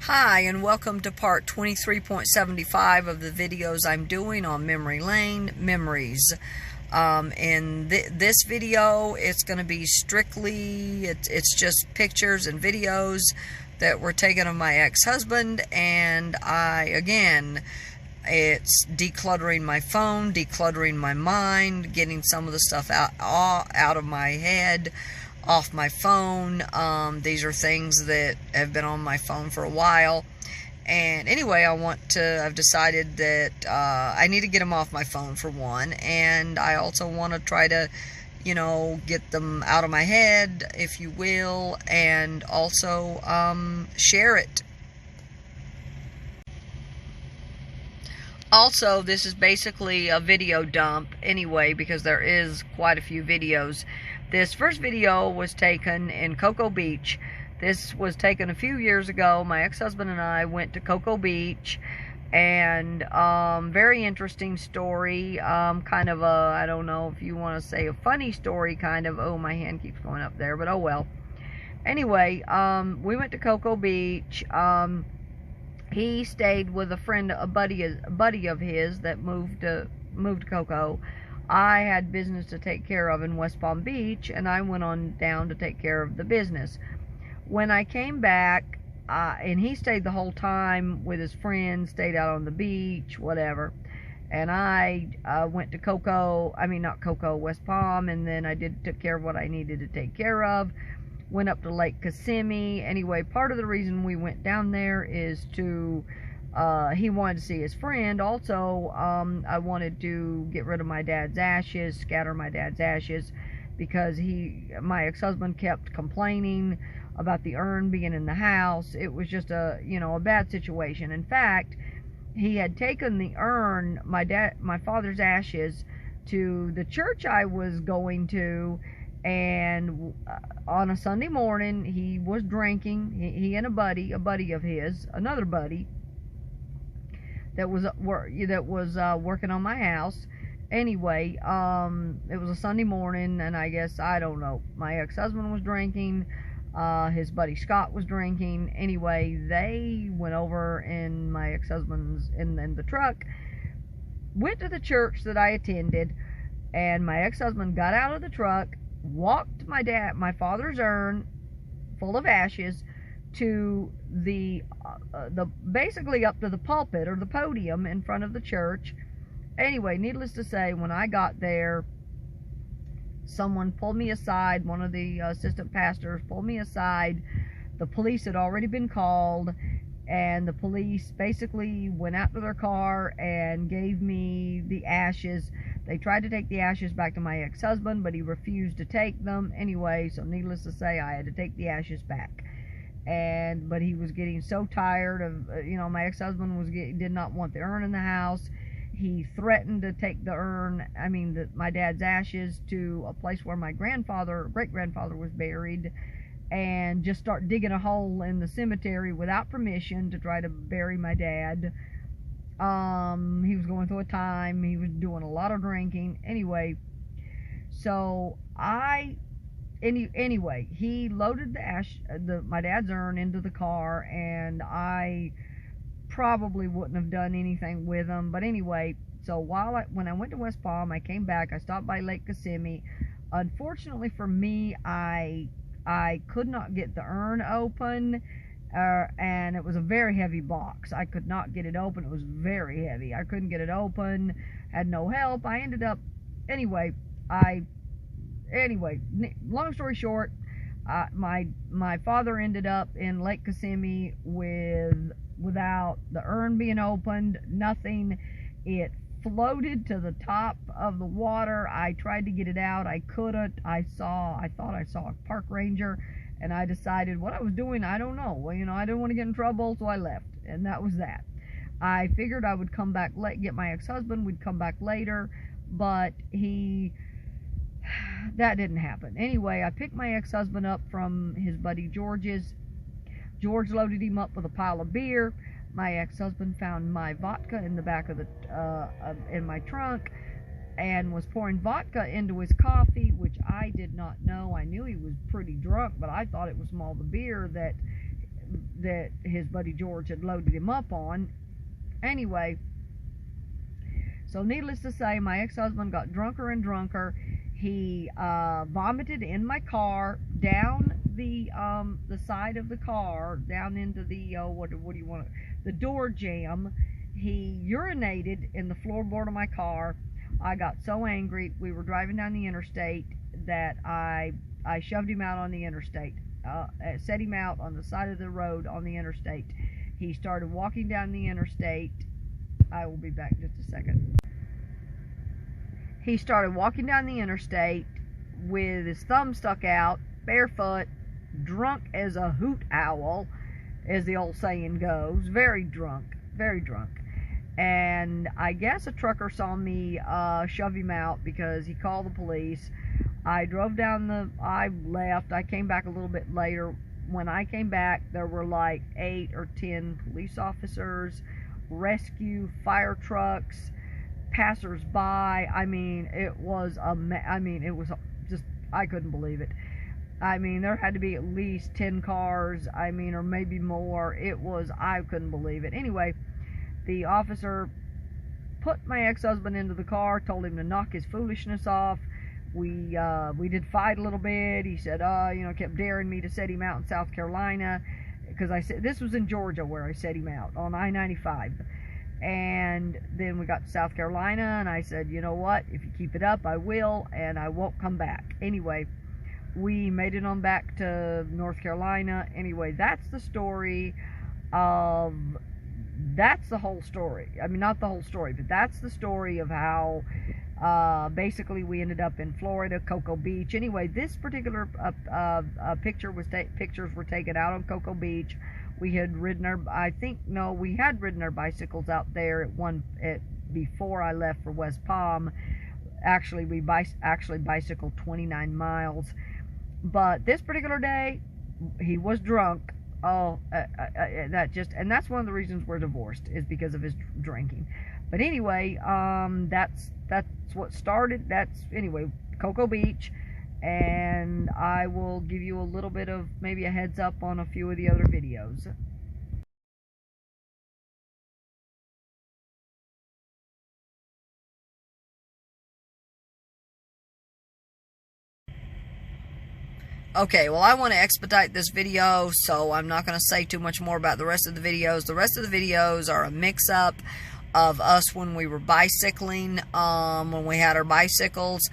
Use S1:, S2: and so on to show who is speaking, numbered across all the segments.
S1: Hi, and welcome to part 23.75 of the videos I'm doing on memory lane memories. In this video, it's going to be strictly, it's just pictures and videos that were taken of my ex-husband, and it's decluttering my phone, decluttering my mind, getting some of the stuff out of my head, off my phone. These are things that have been on my phone for a while, and anyway, I've decided that I need to get them off my phone for one, and I also want to try to, get them out of my head, if you will, and also share it. Also, this is basically a video dump anyway, because there is quite a few videos. This first video was taken in Cocoa Beach. This was taken a few years ago. My ex-husband and I went to Cocoa Beach, and very interesting story. Kind of a, I don't know if you want to say a funny story, kind of. Oh, my hand keeps going up there, but oh well. Anyway, we went to Cocoa Beach. He stayed with a buddy of his that moved to Cocoa. I had business to take care of in West Palm Beach, and I went on down to take care of the business. When I came back, and he stayed the whole time with his friends, stayed out on the beach, whatever. And I went to West Palm, and then I took care of what I needed to take care of. Went up to Lake Kissimmee. Anyway, part of the reason we went down there is to, he wanted to see his friend. Also, I wanted to get rid of my dad's ashes, scatter my dad's ashes, because my ex-husband kept complaining about the urn being in the house. It was just a bad situation. In fact, he had taken the urn, my father's ashes, to the church I was going to, and on a Sunday morning, he was drinking. He and a buddy of his, another buddy that was working on my house. Anyway, it was a Sunday morning, and I guess, I don't know, my ex-husband was drinking, his buddy Scott was drinking. Anyway, they went over in my ex-husband's in the truck, went to the church that I attended, and my ex-husband got out of the truck, walked my father's urn full of ashes to the basically up to the pulpit or the podium in front of the church. Anyway, needless to say, when I got there, someone pulled me aside. One of the assistant pastors pulled me aside. The police had already been called, and the police basically went out to their car and gave me the ashes. They tried to take the ashes back to my ex-husband, but he refused to take them. Anyway, so needless to say, I had to take the ashes back. But he was getting so tired of, my ex-husband did not want the urn in the house. He threatened to take the urn, my dad's ashes, to a place where my great-grandfather was buried, and just start digging a hole in the cemetery without permission to try to bury my dad. He was going through a time. He was doing a lot of drinking. Anyway, so anyway, he loaded my dad's urn into the car, and I probably wouldn't have done anything with him. But anyway, so when I went to West Palm, I came back. I stopped by Lake Kissimmee. Unfortunately for me, I could not get the urn open. And it was a very heavy box. I could not get it open. It was very heavy. I couldn't get it open. Had no help. I ended up, anyway, long story short, my father ended up in Lake Kissimmee without the urn being opened, nothing. It floated to the top of the water. I tried to get it out. I couldn't. I thought I saw a park ranger, and I decided what I was doing, I don't know. Well, I didn't want to get in trouble, so I left. And that was that. I figured I would come back get my ex-husband. We'd come back later. But that didn't happen. Anyway, I picked my ex-husband up from his buddy George's. George loaded him up with a pile of beer. My ex-husband found my vodka in the back of in my trunk, and was pouring vodka into his coffee, which I did not know. I knew he was pretty drunk, but I thought it was from all the beer that that his buddy George had loaded him up on. Anyway, so needless to say, my ex-husband got drunker and drunker. He vomited in my car, down the side of the car, down into the what do you want, the door jamb. He urinated in the floorboard of my car. I got so angry. We were driving down the interstate that I shoved him out on the interstate, set him out on the side of the road on the interstate. He started walking down the interstate. I will be back just a second. He started walking down the interstate with his thumb stuck out, barefoot, drunk as a hoot owl, as the old saying goes. Very drunk, very drunk. And I guess a trucker saw me shove him out because he called the police. I drove down I left. I came back a little bit later. When I came back, there were like 8 or 10 police officers, rescue, fire trucks, passers-by. I mean, it was it was just, I couldn't believe it. I mean, there had to be at least 10 cars, I mean, or maybe more. It was, I couldn't believe it. Anyway, the officer put my ex-husband into the car, told him to knock his foolishness off. We did fight a little bit. He said, kept daring me to set him out in South Carolina, because I said, this was in Georgia where I set him out on I-95. And then we got to South Carolina, and I said, you know what, if you keep it up, I will, and I won't come back. Anyway, we made it on back to North Carolina. Anyway, that's the story of, that's the whole story. I mean, not the whole story, but that's the story of how basically we ended up in Florida, Cocoa Beach. Anyway, this particular pictures were taken out on Cocoa Beach. We had ridden we had ridden our bicycles out there before I left for West Palm. Actually, we bicycled 29 miles. But this particular day, he was drunk. Oh, and that's one of the reasons we're divorced, is because of his drinking. But anyway, that's what started. Anyway, Cocoa Beach. And I will give you a little bit of maybe a heads up on a few of the other videos. Okay, well, I want to expedite this video, so I'm not going to say too much more about the rest of the videos. The rest of the videos are a mix-up of us when we were bicycling, when we had our bicycles.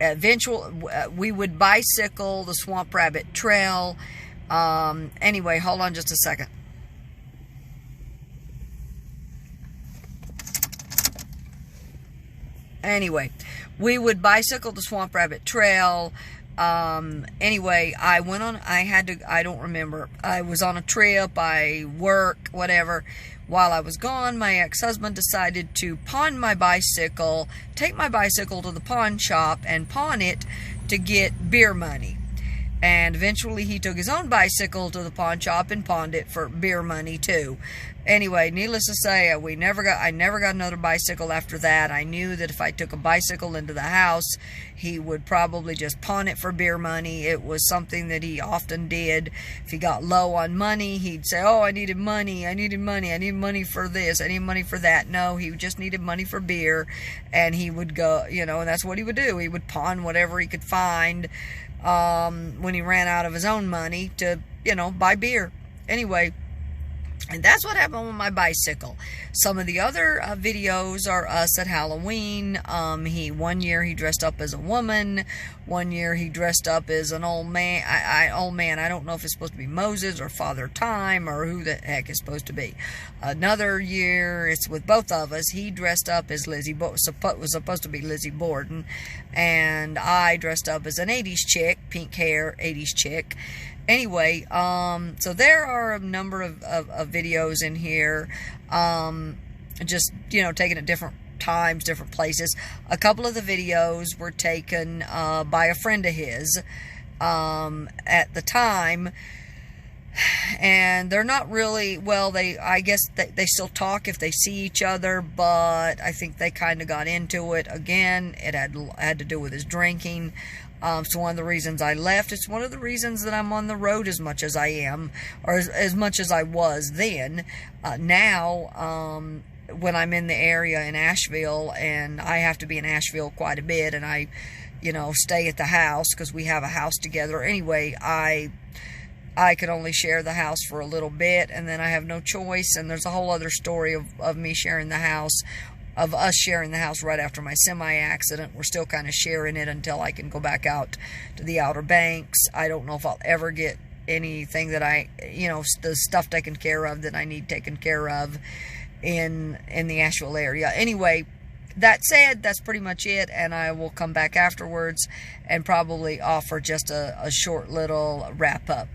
S1: Eventually, we would bicycle the Swamp Rabbit Trail. Anyway, hold on just a second. Anyway, we would bicycle the Swamp Rabbit Trail. Anyway, I don't remember. I was on a trip, I work, whatever. While I was gone, my ex-husband decided to pawn my bicycle, take my bicycle to the pawn shop and pawn it to get beer money. And eventually he took his own bicycle to the pawn shop and pawned it for beer money too. Anyway, needless to say, I never got another bicycle after that. I knew that if I took a bicycle into the house, he would probably just pawn it for beer money. It was something that he often did. If he got low on money, he'd say, oh, I needed money for this, I need money for that. No, he just needed money for beer, and he would go, and that's what he would do. He would pawn whatever he could find when he ran out of his own money to, buy beer. Anyway, and that's what happened with my bicycle. Some of the other videos are us at Halloween. One year he dressed up as a woman. One year he dressed up as an old man. I don't know if it's supposed to be Moses or Father Time or who the heck it's supposed to be. Another year, it's with both of us. He dressed up as was supposed to be Lizzie Borden, and I dressed up as an 80s chick, pink hair, 80s chick. Anyway, so there are a number of videos in here, just, taken at different times, different places. A couple of the videos were taken by a friend of his at the time, and they're not really, well, I guess they still talk if they see each other, but I think they kind of got into it. Again, it had to do with his drinking. It's one of the reasons I left. It's one of the reasons that I'm on the road as much as I am, or as much as I was then. Now, when I'm in the area in Asheville, and I have to be in Asheville quite a bit, and I, stay at the house because we have a house together. Anyway, I can only share the house for a little bit, and then I have no choice, and there's a whole other story of me sharing the house, of us sharing the house right after my semi-accident. We're still kind of sharing it until I can go back out to the Outer Banks. I don't know if I'll ever get anything that the stuff taken care of that I need taken care of in the Asheville area. Anyway, that said, that's pretty much it, and I will come back afterwards and probably offer just a short little wrap-up.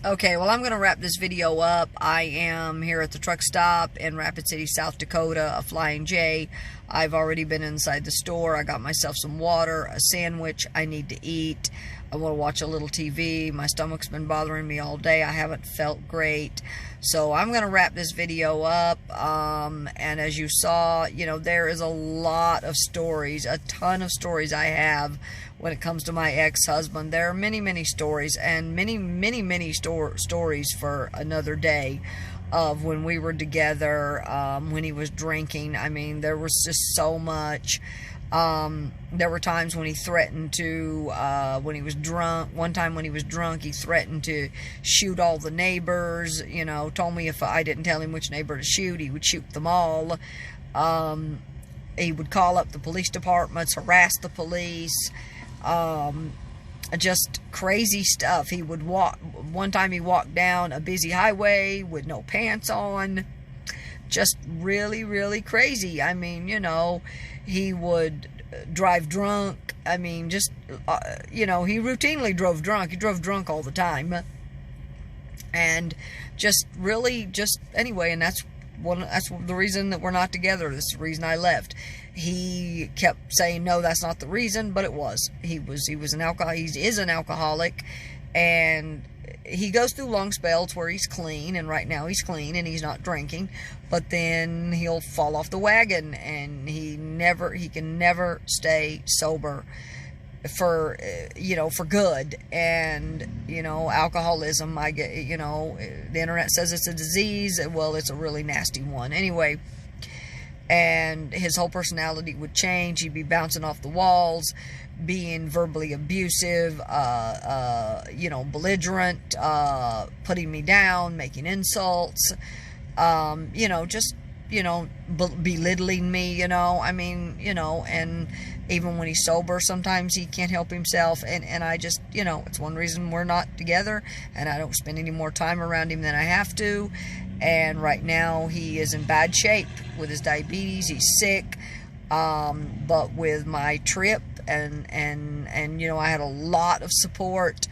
S1: Okay, well, I'm going to wrap this video up. I am here at the truck stop in Rapid City, South Dakota, a Flying J. I've already been inside the store. I got myself some water, a sandwich I need to eat. I want to watch a little TV. My stomach's been bothering me all day. I haven't felt great. So I'm going to wrap this video up. And as you saw, you know, there is a lot of stories, a ton of stories I have when it comes to my ex-husband. There are many, many stories, and many stories for another day of when we were together, when he was drinking. I mean, there was just so much. There were times when he threatened to, when he was drunk. One time when he was drunk, he threatened to shoot all the neighbors. You know, told me if I didn't tell him which neighbor to shoot, he would shoot them all. He would call up the police departments, harass the police. Just crazy stuff. He would walk. One time he walked down a busy highway with no pants on. Just really, really crazy. I mean, you know, he would drive drunk. I mean, just, you know, he routinely drove drunk. He drove drunk all the time. And just really, just, anyway, and that's the reason that we're not together. That's the reason I left. He kept saying, no, that's not the reason, but it was. He is an alcoholic, and he goes through long spells where he's clean, and right now he's clean and he's not drinking, but then he'll fall off the wagon, and he can never stay sober for, you know, for good. And, you know, alcoholism, I get, you know, the internet says it's a disease. Well, it's a really nasty one. Anyway, and his whole personality would change. He'd be bouncing off the walls, being verbally abusive, you know, belligerent, putting me down, making insults, you know, just, you know, belittling me, you know. I mean, you know, and even when he's sober, sometimes he can't help himself, and I just, you know, it's one reason we're not together, and I don't spend any more time around him than I have to. And right now he is in bad shape with his diabetes. He's sick, but with my trip and you know, I had a lot of support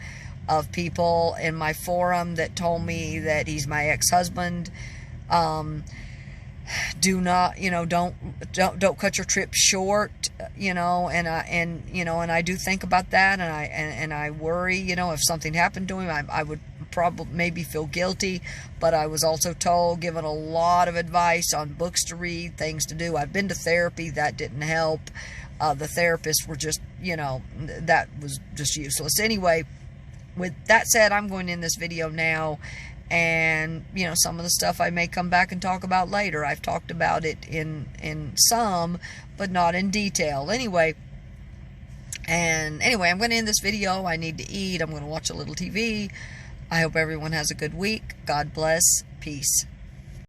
S1: of people in my forum that told me that he's my ex-husband. Do not, you know, don't cut your trip short, you know. And you know, and I do think about that, and I worry, you know, if something happened to him, I would probably maybe feel guilty. But I was also given a lot of advice on books to read, things to do. I've been to therapy. That didn't help. The therapists were just, you know, that was just useless. Anyway, with that said, I'm going to end this video now. And, you know, some of the stuff I may come back and talk about later. I've talked about it in some, but not in detail. Anyway, I'm going to end this video. I need to eat. I'm going to watch a little TV. I hope everyone has a good week. God bless. Peace.